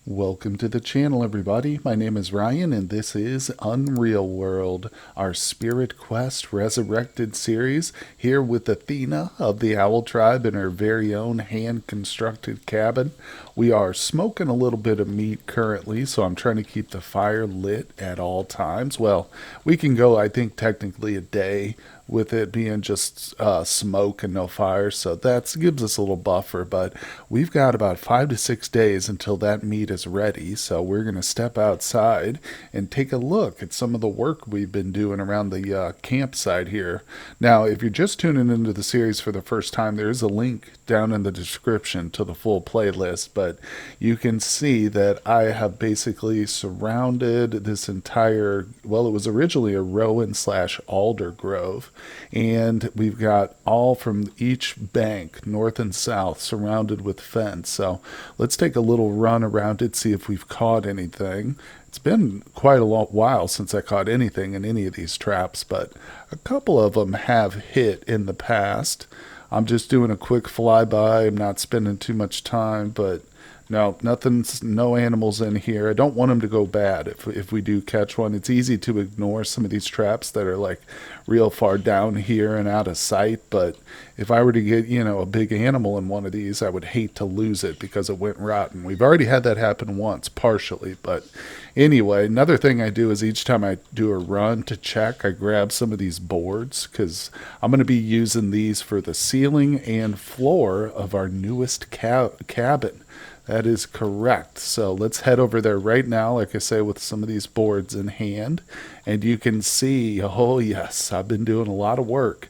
Welcome to the channel, everybody. My name is Ryan, and this is Unreal World, our Spirit Quest Resurrected series, here with Athena of the Owl Tribe in her very own hand-constructed cabin. We are smoking a little bit of meat currently, so I'm trying to keep the fire lit at all times. Well, we can go, I think, technically a day with it being just smoke and no fire, so that gives us a little buffer. But we've got about 5 to 6 days until that meat is ready, so we're going to step outside and take a look at some of the work we've been doing around the campsite here. Now, if you're just tuning into the series for the first time, there is a link down in the description to the full playlist, but you can see that I have basically surrounded this entire, well, it was originally a rowan slash alder grove, and we've got all from each bank, north and south, surrounded with fence. So let's take a little run around it, see if we've caught anything. It's been quite a long while since I caught anything in any of these traps, but a couple of them have hit in the past. I'm just doing a quick flyby. I'm not spending too much time, but no, nothing's, no animals in here. I don't want them to go bad if we do catch one. It's easy to ignore some of these traps that are like real far down here and out of sight, but if I were to get, a big animal in one of these, I would hate to lose it because it went rotten. We've already had that happen once, partially, but anyway, another thing I do is each time I do a run to check, I grab some of these boards because I'm going to be using these for the ceiling and floor of our newest cabin. That is correct. So let's head over there right now, like I say, with some of these boards in hand. And you can see, oh yes, I've been doing a lot of work.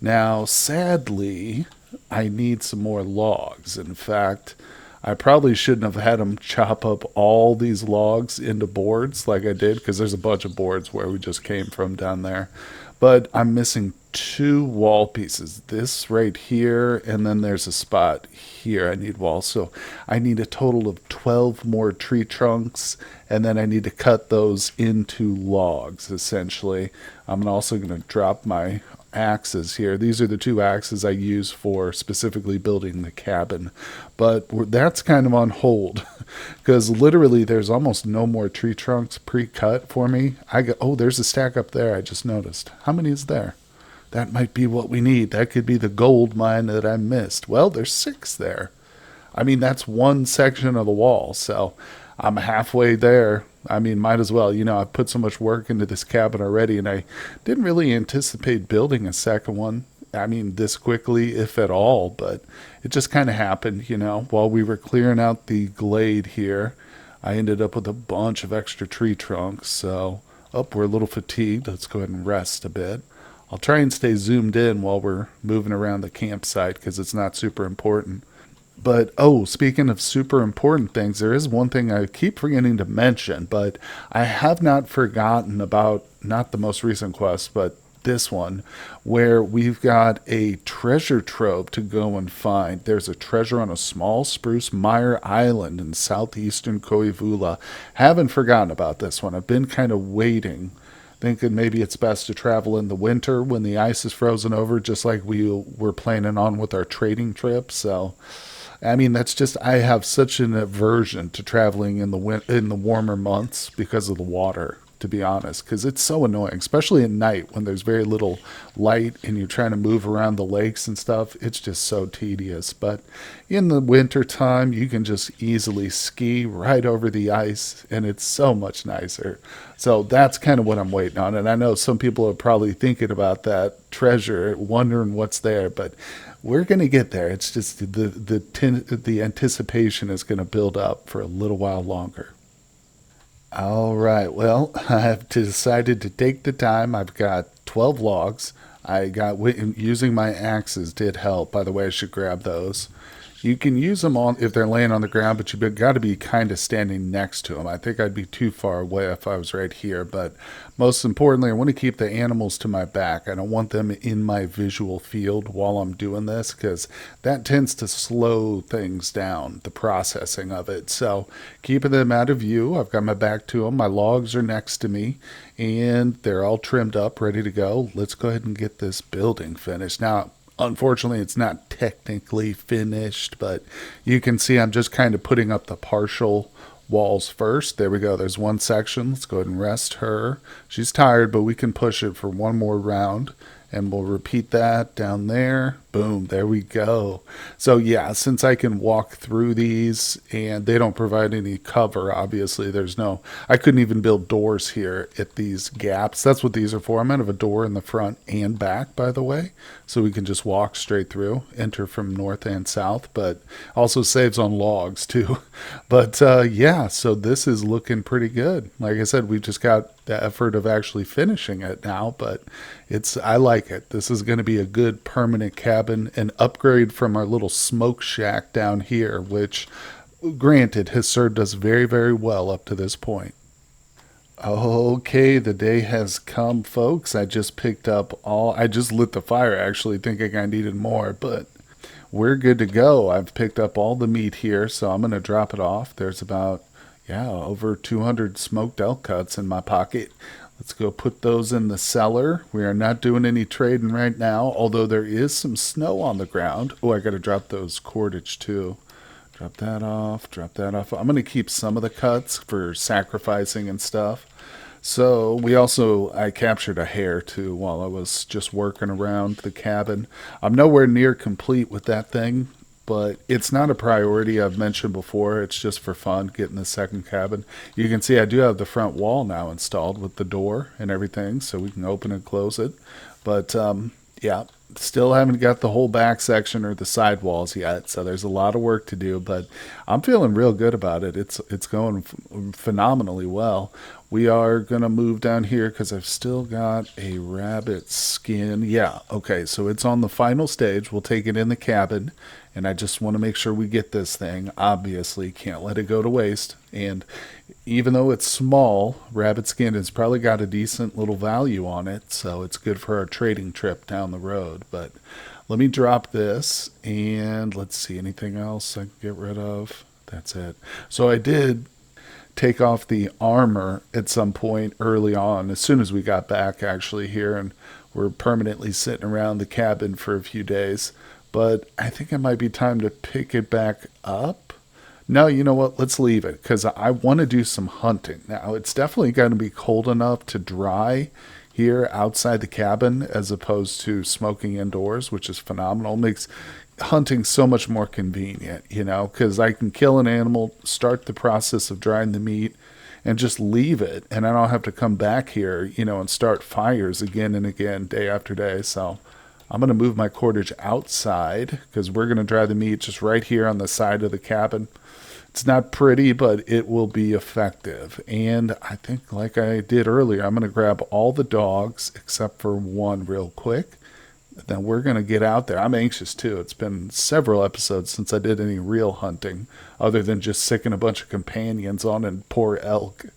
Now, sadly, I need some more logs. In fact, I probably shouldn't have had them chop up all these logs into boards like I did, because there's a bunch of boards where we just came from down there. But I'm missing two wall pieces, this right here, and then there's a spot here I need walls. So I need a total of 12 more tree trunks, and then I need to cut those into logs, essentially. I'm also going to drop my axes here. These are the two axes I use for specifically building the cabin, but that's kind of on hold because literally there's almost no more tree trunks pre-cut for me. Oh, there's a stack up there I just noticed. How many is there? That might be what we need. That could be the gold mine that I missed. Well, there's 6 there. I mean, that's one section of the wall, so I'm halfway there. I mean, might as well. I've put so much work into this cabin already, and I didn't really anticipate building a second one. I mean, this quickly, if at all, but it just kind of happened, While we were clearing out the glade here, I ended up with a bunch of extra tree trunks, so, we're a little fatigued. Let's go ahead and rest a bit. I'll try and stay zoomed in while we're moving around the campsite because it's not super important. But, speaking of super important things, there is one thing I keep forgetting to mention, but I have not forgotten about, not the most recent quest, but this one, where we've got a treasure trove to go and find. There's a treasure on a small spruce mire island in southeastern Koivula. Haven't forgotten about this one. I've been kind of waiting, thinking maybe it's best to travel in the winter when the ice is frozen over, just like we were planning on with our trading trip. So, I mean, that's just, I have such an aversion to traveling in the warmer months because of the water, to be honest, because it's so annoying, especially at night when there's very little light and you're trying to move around the lakes and stuff. It's just so tedious. But in the winter time, you can just easily ski right over the ice, and it's so much nicer. So that's kind of what I'm waiting on. And I know some people are probably thinking about that treasure, wondering what's there, but we're going to get there. It's just the anticipation is going to build up for a little while longer. All right. Well, I've decided to take the time. I've got 12 logs. Using my axes did help. By the way, I should grab those. You can use them on if they're laying on the ground, but you've got to be kind of standing next to them. I think I'd be too far away if I was right here. But most importantly, I want to keep the animals to my back. I don't want them in my visual field while I'm doing this because that tends to slow things down, the processing of it. So keeping them out of view, I've got my back to them. My logs are next to me, and they're all trimmed up, ready to go. Let's go ahead and get this building finished. Now, unfortunately, it's not technically finished, but you can see I'm just kind of putting up the partial walls first. There we go. There's one section. Let's go ahead and rest her. She's tired, but we can push it for one more round. And we'll repeat that down there. Boom, there we go. So yeah, since I can walk through these and they don't provide any cover, obviously I couldn't even build doors here at these gaps. That's what these are for. I'm out of a door in the front and back, by the way. So we can just walk straight through, enter from north and south, but also saves on logs too. But yeah, so this is looking pretty good. Like I said, we've just got the effort of actually finishing it now, but I like it. This is going to be a good permanent cabin, an upgrade from our little smoke shack down here, which granted has served us very, very well up to this point. Okay, the day has come, folks. I just lit the fire actually, thinking I needed more, but we're good to go. I've picked up all the meat here, so I'm going to drop it off. There's about, yeah, over 200 smoked elk cuts in my pocket. Let's go put those in the cellar. We are not doing any trading right now, although there is some snow on the ground. Oh, I got to drop those cordage too. Drop that off, drop that off. I'm going to keep some of the cuts for sacrificing and stuff. So I captured a hare too while I was just working around the cabin. I'm nowhere near complete with that thing, but it's not a priority. I've mentioned before. It's just for fun getting the second cabin. You can see I do have the front wall now installed with the door and everything, so we can open and close it. But yeah, still haven't got the whole back section or the side walls yet, so there's a lot of work to do, but I'm feeling real good about it. It's going phenomenally well. We are going to move down here because I've still got a rabbit skin. Yeah, okay, so it's on the final stage. We'll take it in the cabin, and I just want to make sure we get this thing. Obviously, can't let it go to waste. And even though it's small, rabbit skin has probably got a decent little value on it, so it's good for our trading trip down the road. But let me drop this, and let's see, anything else I can get rid of? That's it. So I did take off the armor at some point early on, as soon as we got back actually here, and we're permanently sitting around the cabin for a few days. But I think it might be time to pick it back up. No, you know what? Let's leave it because I want to do some hunting. Now, it's definitely going to be cold enough to dry here outside the cabin as opposed to smoking indoors, which is phenomenal. Makes hunting so much more convenient, because I can kill an animal, start the process of drying the meat, and just leave it. And I don't have to come back here, and start fires again and again, day after day. So I'm going to move my cordage outside because we're going to dry the meat just right here on the side of the cabin. It's not pretty, but it will be effective. And I think, like I did earlier, I'm going to grab all the dogs except for one real quick. Then we're going to get out there. I'm anxious too. It's been several episodes since I did any real hunting other than just sicking a bunch of companions on and poor elk.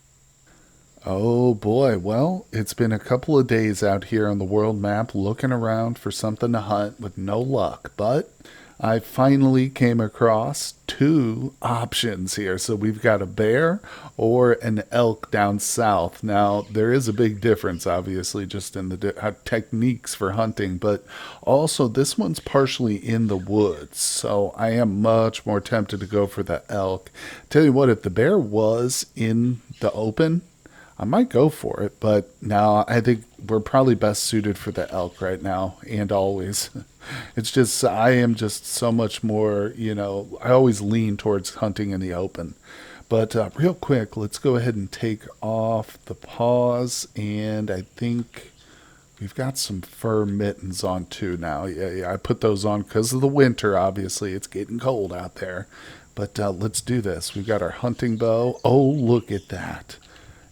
Oh boy, well, it's been a couple of days out here on the world map looking around for something to hunt with no luck, but I finally came across two options here. So we've got a bear or an elk down south. Now, there is a big difference, obviously, just in the techniques for hunting, but also this one's partially in the woods. So I am much more tempted to go for the elk. Tell you what, if the bear was in the open, I might go for it, but now I think we're probably best suited for the elk right now and always. It's just, I am just so much more, I always lean towards hunting in the open. But real quick, let's go ahead and take off the paws, and I think we've got some fur mittens on too now. Yeah, I put those on because of the winter, obviously. It's getting cold out there. But let's do this. We've got our hunting bow. Oh, look at that.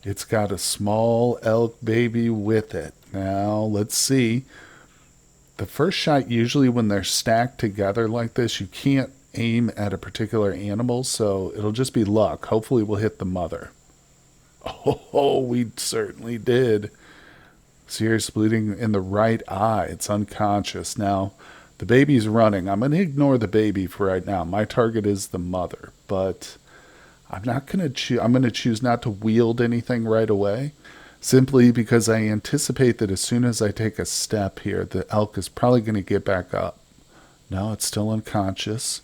It's got a small elk baby with it. Now, let's see. The first shot, usually when they're stacked together like this, you can't aim at a particular animal, so it'll just be luck. Hopefully we'll hit the mother. Oh, we certainly did. Serious bleeding in the right eye. It's unconscious. Now, the baby's running. I'm going to ignore the baby for right now. My target is the mother, but I'm going to choose not to wield anything right away, simply because I anticipate that as soon as I take a step here, the elk is probably going to get back up. No, it's still unconscious.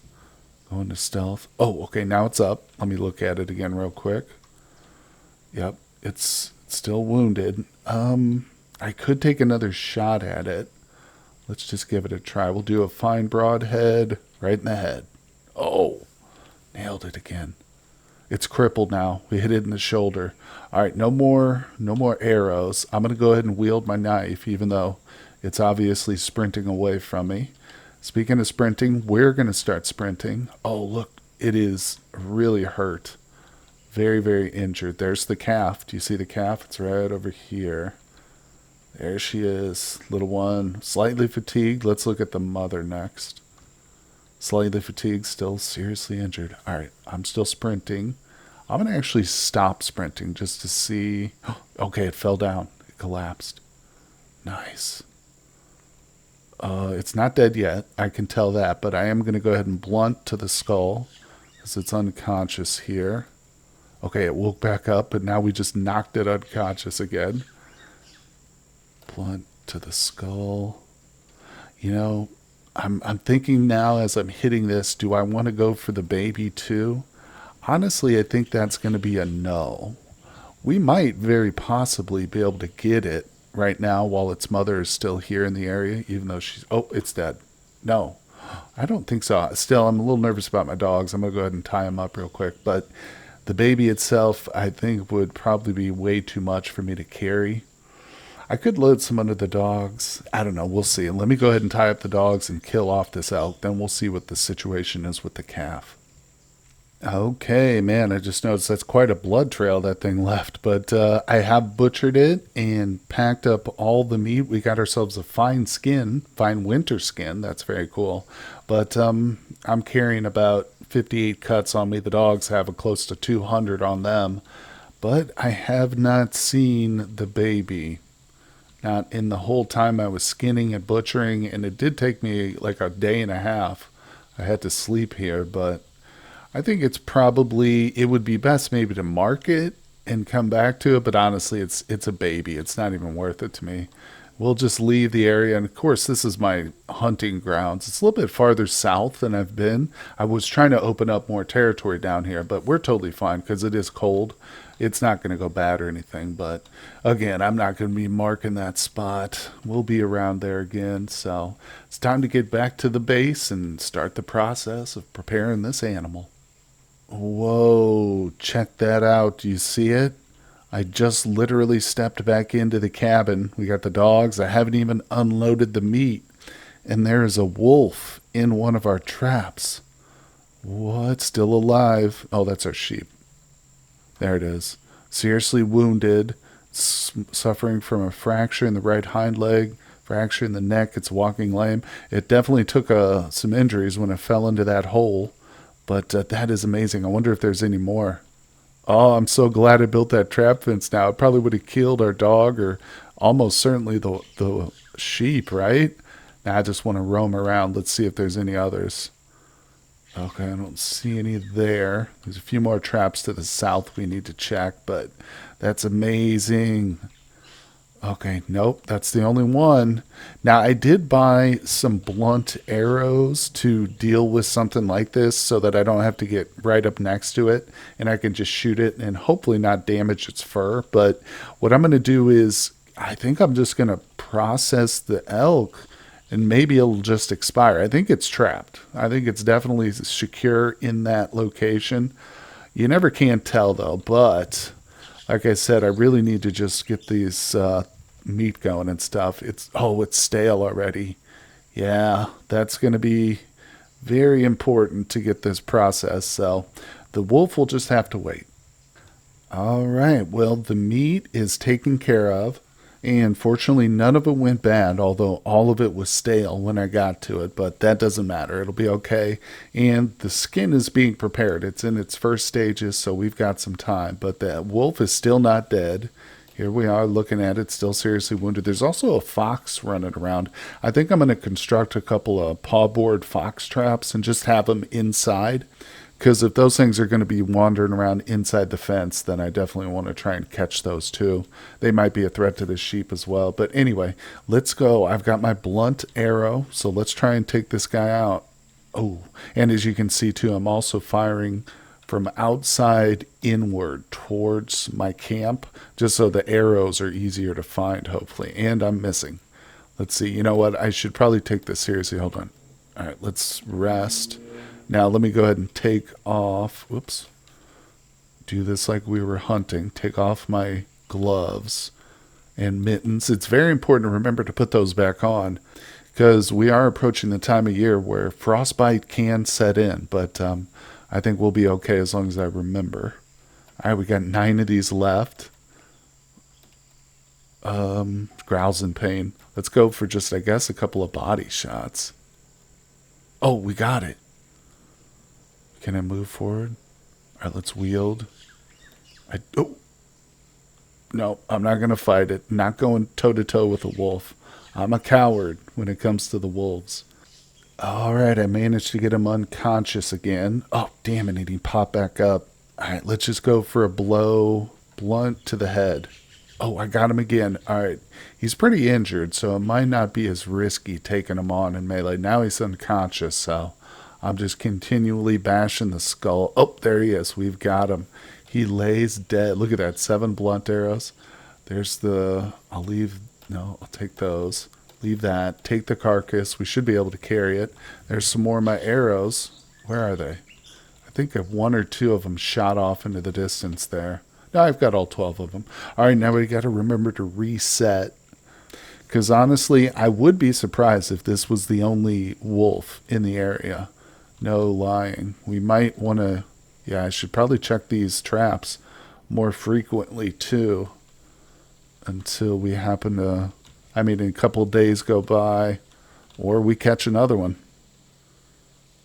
Going to stealth. Oh, okay, now it's up. Let me look at it again real quick. Yep, it's still wounded. I could take another shot at it. Let's just give it a try. We'll do a fine broadhead right in the head. Oh, nailed it again. It's crippled now. We hit it in the shoulder. All right, no more arrows. I'm going to go ahead and wield my knife, even though it's obviously sprinting away from me. Speaking of sprinting, we're going to start sprinting. Oh, look, it is really hurt. Very, very injured. There's the calf. Do you see the calf? It's right over here. There she is, little one. Slightly fatigued. Let's look at the mother next. Slightly fatigued, still seriously injured. All right, I'm still sprinting. I'm going to actually stop sprinting just to see. Okay, it fell down. It collapsed. Nice. It's not dead yet. I can tell that, but I am going to go ahead and blunt to the skull because it's unconscious here. Okay, it woke back up, but now we just knocked it unconscious again. Blunt to the skull. You know, I'm thinking now as I'm hitting this, do I want to go for the baby too? Honestly, I think that's going to be a no. We might very possibly be able to get it right now while its mother is still here in the area, even though she's... Oh, it's dead. No, I don't think so. Still, I'm a little nervous about my dogs. I'm going to go ahead and tie them up real quick. But the baby itself, I think, would probably be way too much for me to carry. I could load some under the dogs. I don't know. We'll see. Let me go ahead and tie up the dogs and kill off this elk. Then we'll see what the situation is with the calf. Okay, man, I just noticed that's quite a blood trail that thing left, but I have butchered it and packed up all the meat. We got ourselves a fine skin, fine winter skin. That's very cool. But I'm carrying about 58 cuts on me. The dogs have a close to 200 on them, but I have not seen the baby. Not in the whole time I was skinning and butchering, and it did take me like a day and a half. I had to sleep here, but I think it's probably, it would be best maybe to mark it and come back to it, but honestly, it's a baby. It's not even worth it to me. We'll just leave the area, and of course, this is my hunting grounds. It's a little bit farther south than I've been. I was trying to open up more territory down here, but we're totally fine because it is cold. It's not going to go bad or anything, but again, I'm not going to be marking that spot. We'll be around there again, so it's time to get back to the base and start the process of preparing this animal. Whoa, check that out. Do you see it? I just literally stepped back into the cabin. We got the dogs. I haven't even unloaded the meat. And there is a wolf in one of our traps. What? Still alive? Oh, that's our sheep. There it is. Seriously wounded, suffering from a fracture in the right hind leg, fracture in the neck. It's walking lame. It definitely took some injuries when it fell into that hole. But that is amazing. I wonder if there's any more. Oh, I'm so glad I built that trap fence now. It probably would have killed our dog or almost certainly the sheep, right? Now I just want to roam around. Let's see if there's any others. Okay, I don't see any there. There's a few more traps to the south we need to check, but that's amazing. Okay, nope, that's the only one. Now, I did buy some blunt arrows to deal with something like this so that I don't have to get right up next to it and I can just shoot it and hopefully not damage its fur. But what I'm going to do is I think I'm just going to process the elk and maybe it'll just expire. I think it's trapped. I think it's definitely secure in that location. You never can tell though, but like I said, I really need to just get these meat going and stuff. It's stale already. Yeah, that's going to be very important to get this processed. So the wolf will just have to wait. All right. Well, the meat is taken care of. And fortunately, none of it went bad, although all of it was stale when I got to it. But that doesn't matter. It'll be okay. And the skin is being prepared. It's in its first stages, so we've got some time. But the wolf is still not dead. Here we are looking at it, still seriously wounded. There's also a fox running around. I think I'm going to construct a couple of pawboard fox traps and just have them inside. Because if those things are going to be wandering around inside the fence, then I definitely want to try and catch those too. They might be a threat to the sheep as well. But anyway, let's go. I've got my blunt arrow, so let's try and take this guy out. Oh, and as you can see too, I'm also firing from outside inward towards my camp, just so the arrows are easier to find, hopefully. And I'm missing. Let's see. You know what? I should probably take this seriously. Hold on. All right, let's rest. Now let me go ahead and take off. Whoops. Do this like we were hunting. Take off my gloves and mittens. It's very important to remember to put those back on because we are approaching the time of year where frostbite can set in. But I think we'll be okay as long as I remember. All right, we got 9 of these left. Growls in pain. Let's go for just, I guess, a couple of body shots. Oh, we got it. Can I move forward? All right, let's wield. Oh. No, I'm not going to fight it. Not going toe-to-toe with a wolf. I'm a coward when it comes to the wolves. All right, I managed to get him unconscious again. Oh, damn it, he popped back up. All right, let's just go for a blow blunt to the head. Oh, I got him again. All right, he's pretty injured, so it might not be as risky taking him on in melee. Now he's unconscious, so I'm just continually bashing the skull. Oh, there he is. We've got him. He lays dead. Look at that, 7 blunt arrows. There's the, I'll take those. Leave that. Take the carcass. We should be able to carry it. There's some more of my arrows. Where are they? I think 1 or 2 of them shot off into the distance there. No, I've got all 12 of them. All right, now we got to remember to reset. Because honestly, I would be surprised if this was the only wolf in the area. No lying. We might want to... Yeah, I should probably check these traps more frequently too. Until we happen to... I mean, a couple of days go by. Or we catch another one.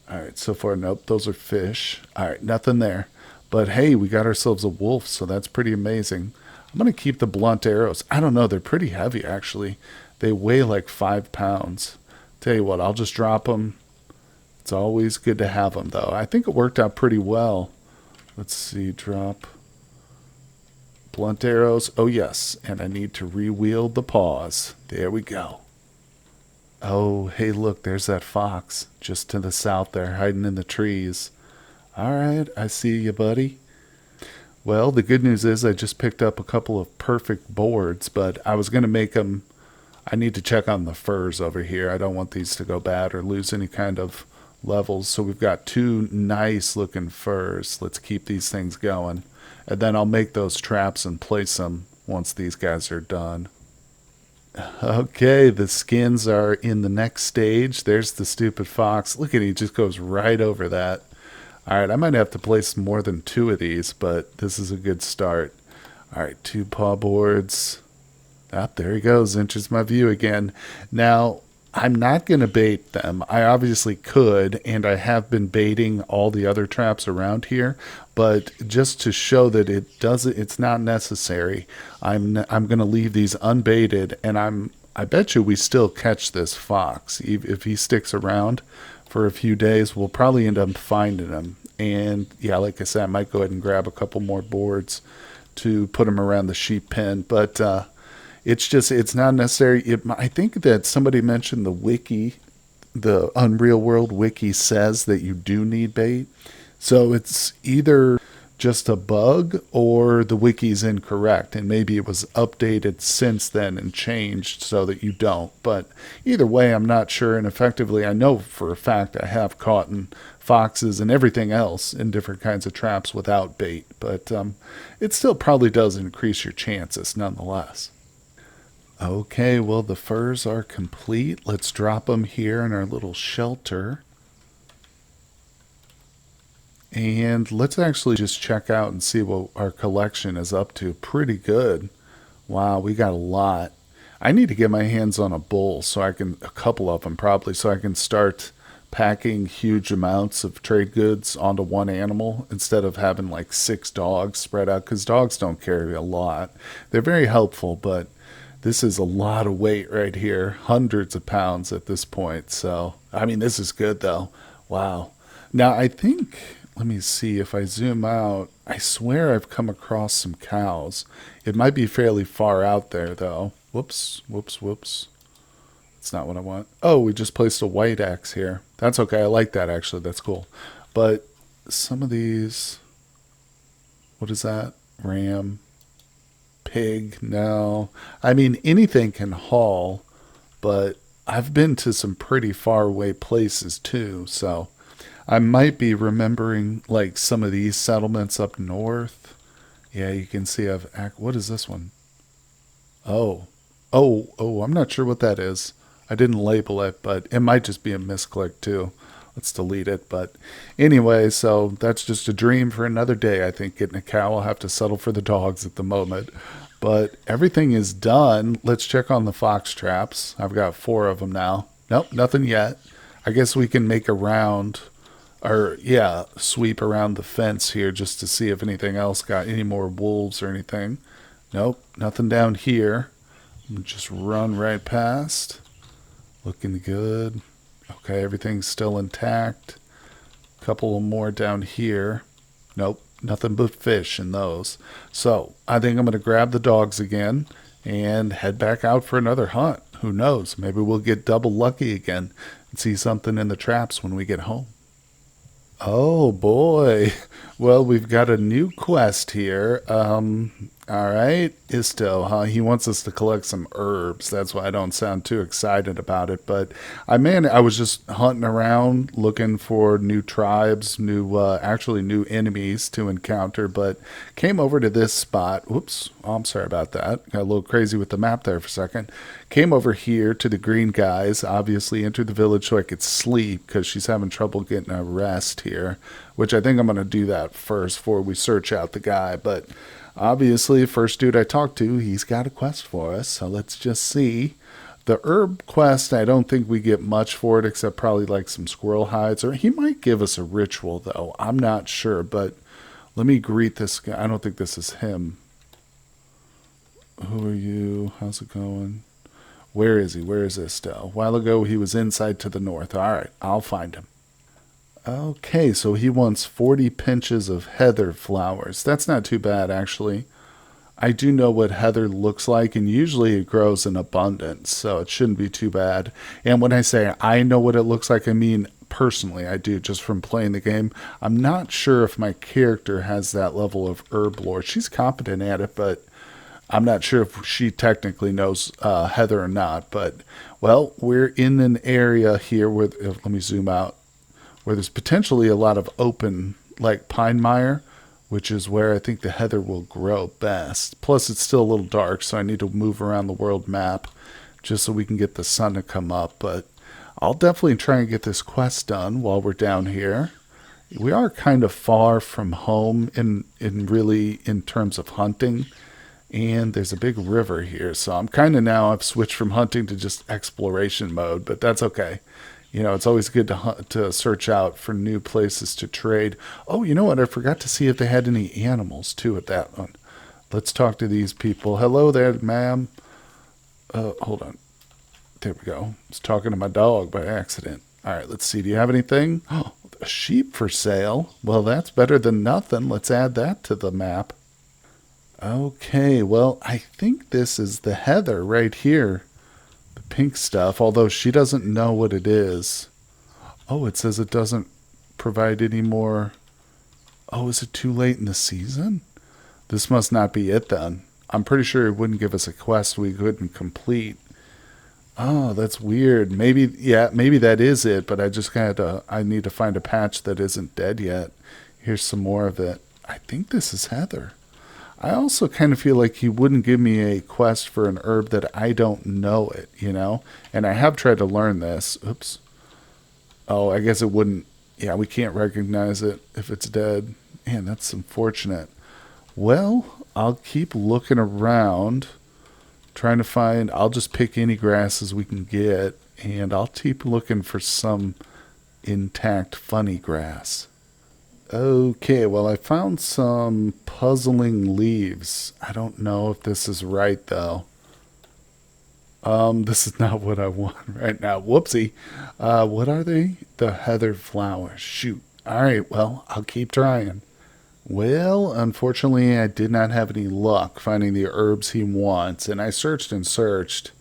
Alright, so far, nope, those are fish. Alright, nothing there. But hey, we got ourselves a wolf, so that's pretty amazing. I'm going to keep the blunt arrows. I don't know, they're pretty heavy, actually. They weigh like 5 pounds. Tell you what, I'll just drop them. It's always good to have them, though. I think it worked out pretty well. Let's see, drop blunt arrows. Oh, yes, and I need to re-wield the paws. There we go. Oh, hey, look, there's that fox just to the south there, hiding in the trees. All right, I see you, buddy. Well, the good news is I just picked up a couple of perfect boards, but I was going to make them... I need to check on the furs over here. I don't want these to go bad or lose any kind of levels. So we've got 2 nice-looking furs. Let's keep these things going. And then I'll make those traps and place them once these guys are done. Okay, the skins are in the next stage. There's the stupid fox. Look at it, he just goes right over that. Alright, I might have to place more than 2 of these, but this is a good start. Alright, 2 paw boards. Ah, there he goes, enters my view again. Now, I'm not going to bait them. I obviously could, and I have been baiting all the other traps around here, but just to show that it's not necessary, I'm going to leave these unbaited, and I bet you we still catch this fox. If he sticks around for a few days, we'll probably end up finding him. And yeah, like I said, I might go ahead and grab a couple more boards to put him around the sheep pen, but it's not necessary. I think that somebody mentioned the wiki, the Unreal World wiki says that you do need bait. So it's either just a bug or the wiki's incorrect, and maybe it was updated since then and changed so that you don't. But either way, I'm not sure, and effectively I know for a fact I have caught foxes and everything else in different kinds of traps without bait, but it still probably does increase your chances nonetheless. Okay, well, the furs are complete. Let's drop them here in our little shelter. And let's actually just check out and see what our collection is up to. Pretty good. Wow, we got a lot. I need to get my hands on a bull, a couple of them probably, so I can start packing huge amounts of trade goods onto one animal instead of having like 6 dogs spread out, because dogs don't carry a lot. They're very helpful, but this is a lot of weight right here. Hundreds of pounds at this point. So, I mean, this is good though. Wow. Now, I think... Let me see, if I zoom out, I swear I've come across some cows. It might be fairly far out there, though. Whoops, whoops, whoops. That's not what I want. Oh, we just placed a white axe here. That's okay. I like that actually. That's cool. But some of these, what is that? Ram, pig? No. I mean, anything can haul, but I've been to some pretty far away places too. So I might be remembering like some of these settlements up north. Yeah, you can see what is this one? Oh, oh, I'm not sure what that is. I didn't label it, but it might just be a misclick too. Let's delete it. But anyway, so that's just a dream for another day. I think getting a cow. I'll have to settle for the dogs at the moment. But everything is done. Let's check on the fox traps. I've got 4 of them now. Nope, nothing yet. I guess we can make a round, or yeah, sweep around the fence here just to see if anything else got any more wolves or anything. Nope, nothing down here. Just run right past. Looking good. Okay, everything's still intact. Couple more down here. Nope, nothing but fish in those. So I think I'm going to grab the dogs again and head back out for another hunt. Who knows? Maybe we'll get double lucky again and see something in the traps when we get home. Oh boy. Well, we've got a new quest here. All right, Isto, huh? He wants us to collect some herbs. That's why I don't sound too excited about it. But I was just hunting around looking for new tribes, actually new enemies to encounter. But came over to this spot. Whoops, oh, I'm sorry about that. Got a little crazy with the map there for a second. Came over here to the green guys. Obviously, entered the village so I could sleep because she's having trouble getting a rest here. Which I think I'm going to do that first before we search out the guy. But obviously, first dude I talked to, he's got a quest for us. So let's just see. The herb quest, I don't think we get much for it except probably like some squirrel hides. Or he might give us a ritual, though. I'm not sure. But let me greet this guy. I don't think this is him. Who are you? How's it going? Where is he? Where is this still? A while ago, he was inside to the north. All right, I'll find him. Okay, so he wants 40 pinches of heather flowers. That's not too bad, actually. I do know what heather looks like, and usually it grows in abundance, so it shouldn't be too bad. And when I say I know what it looks like, I mean personally, I do, just from playing the game. I'm not sure if my character has that level of herb lore. She's competent at it, but I'm not sure if she technically knows heather or not. But, well, we're in an area here where, let me zoom out, where there's potentially a lot of open, like pine mire, which is where I think the heather will grow best. Plus, it's still a little dark, so I need to move around the world map just so we can get the sun to come up. But I'll definitely try and get this quest done while we're down here. We are kind of far from home in terms of hunting. And there's a big river here, so I've switched from hunting to just exploration mode, but that's okay. It's always good to search out for new places to trade. Oh, you know what? I forgot to see if they had any animals, too, at that one. Let's talk to these people. Hello there, ma'am. Hold on. There we go. I was talking to my dog by accident. All right, let's see. Do you have anything? Oh, a sheep for sale. Well, that's better than nothing. Let's add that to the map. Okay, well, I think this is the heather right here. Pink stuff, although she doesn't know what it is. Oh, it says it doesn't provide any more. Oh, is it too late in the season? This must not be it then. I'm pretty sure it wouldn't give us a quest we couldn't complete. Oh, that's weird. Maybe that is it, but I need to find a patch that isn't dead yet. Here's some more of it. I think this is heather. I also kind of feel like he wouldn't give me a quest for an herb that I don't know it, And I have tried to learn this. Oops. Oh, I guess it wouldn't. Yeah, we can't recognize it if it's dead. Man, that's unfortunate. Well, I'll keep looking around, trying to find. I'll just pick any grasses we can get, and I'll keep looking for some intact funny grass. Okay, well, I found some puzzling leaves. I don't know if this is right, though. This is not what I want right now. Whoopsie. What are they? The heather flowers. Shoot. All right, well, I'll keep trying. Well, unfortunately, I did not have any luck finding the herbs he wants, and I searched and searched,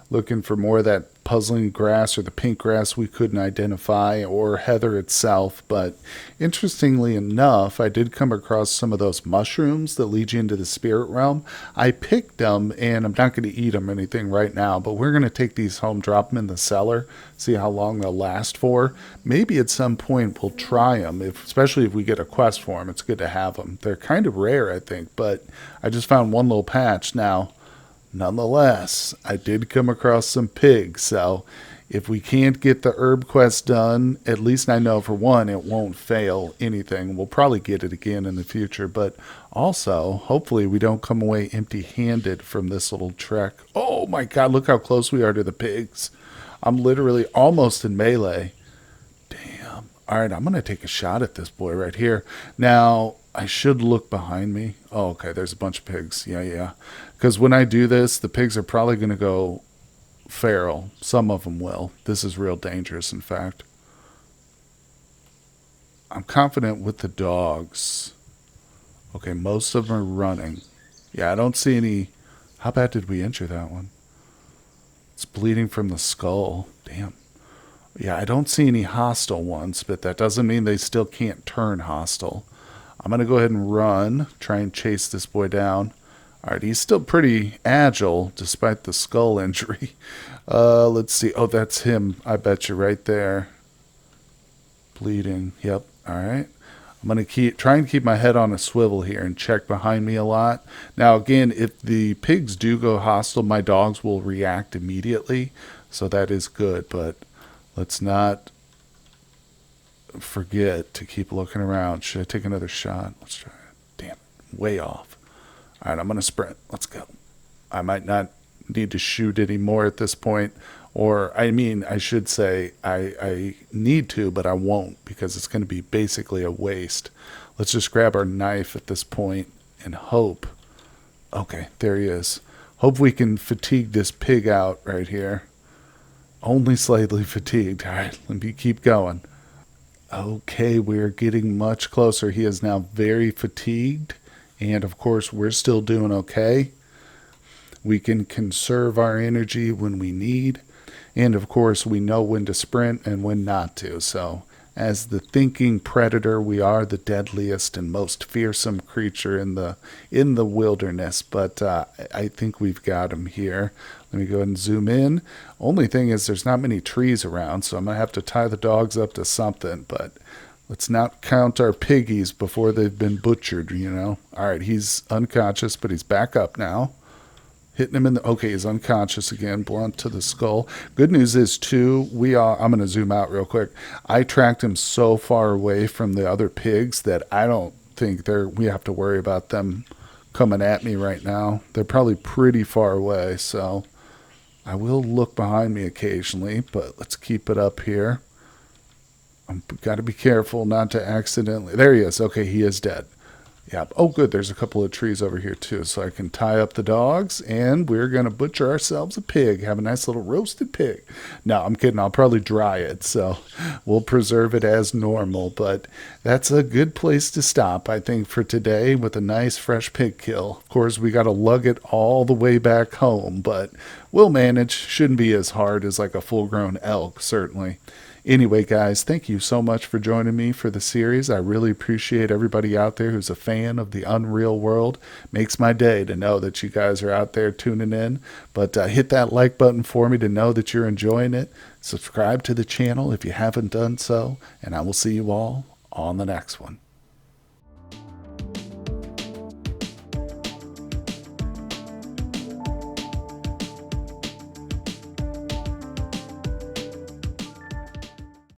looking for more of that puzzling grass or the pink grass we couldn't identify, or heather itself. But interestingly enough, I did come across some of those mushrooms that lead you into the spirit realm. I picked them, and I'm not going to eat them or anything right now, but we're going to take these home, drop them in the cellar, see how long they'll last for. Maybe at some point we'll try them, especially if we get a quest for them. It's good to have them. They're kind of rare, I think, but I just found one little patch now. Nonetheless, I did come across some pigs, so if we can't get the herb quest done, at least I know for one it won't fail anything. We'll probably get it again in the future, but also, hopefully we don't come away empty-handed from this little trek. Oh my god, look how close we are to the pigs. I'm literally almost in melee. Damn. Alright, I'm going to take a shot at this boy right here. Now, I should look behind me. Oh, okay, there's a bunch of pigs. Yeah. Because when I do this, the pigs are probably going to go feral. Some of them will. This is real dangerous, in fact. I'm confident with the dogs. Okay, most of them are running. Yeah, I don't see any... How bad did we injure that one? It's bleeding from the skull. Damn. Yeah, I don't see any hostile ones, but that doesn't mean they still can't turn hostile. I'm going to go ahead and run, try and chase this boy down. Alright, he's still pretty agile, despite the skull injury. Let's see. Oh, that's him, I bet you, right there. Bleeding. Yep, alright. I'm going to try and keep my head on a swivel here and check behind me a lot. Now, again, if the pigs do go hostile, my dogs will react immediately. So that is good, but let's not forget to keep looking around. Should I take another shot? Let's try it. Damn it. Way off. Alright, I'm going to sprint. Let's go. I might not need to shoot anymore at this point. Or, I mean, I should say I need to, but I won't, because it's going to be basically a waste. Let's just grab our knife at this point and hope. Okay, there he is. Hope we can fatigue this pig out right here. Only slightly fatigued. Alright, let me keep going. Okay, we're getting much closer. He is now very fatigued. And, of course, we're still doing okay. We can conserve our energy when we need. And, of course, we know when to sprint and when not to. So, as the thinking predator, we are the deadliest and most fearsome creature in the wilderness. But I think we've got him here. Let me go ahead and zoom in. Only thing is there's not many trees around, so I'm going to have to tie the dogs up to something. But let's not count our piggies before they've been butchered, you know. All right, he's unconscious, but he's back up now. Hitting him in the... Okay, he's unconscious again, blunt to the skull. Good news is, too, I'm going to zoom out real quick. I tracked him so far away from the other pigs that I don't think we have to worry about them coming at me right now. They're probably pretty far away, so I will look behind me occasionally, but let's keep it up here. I've got to be careful not to accidentally... There he is. Okay, he is dead. Yeah. Oh, good. There's a couple of trees over here, too, so I can tie up the dogs, and we're going to butcher ourselves a pig. Have a nice little roasted pig. No, I'm kidding. I'll probably dry it, so we'll preserve it as normal, but that's a good place to stop, I think, for today with a nice fresh pig kill. Of course, we got to lug it all the way back home, but we'll manage. Shouldn't be as hard as like a full-grown elk, certainly. Anyway, guys, thank you so much for joining me for the series. I really appreciate everybody out there who's a fan of the UnReal world. Makes my day to know that you guys are out there tuning in. But hit that like button for me to know that you're enjoying it. Subscribe to the channel if you haven't done so. And I will see you all on the next one.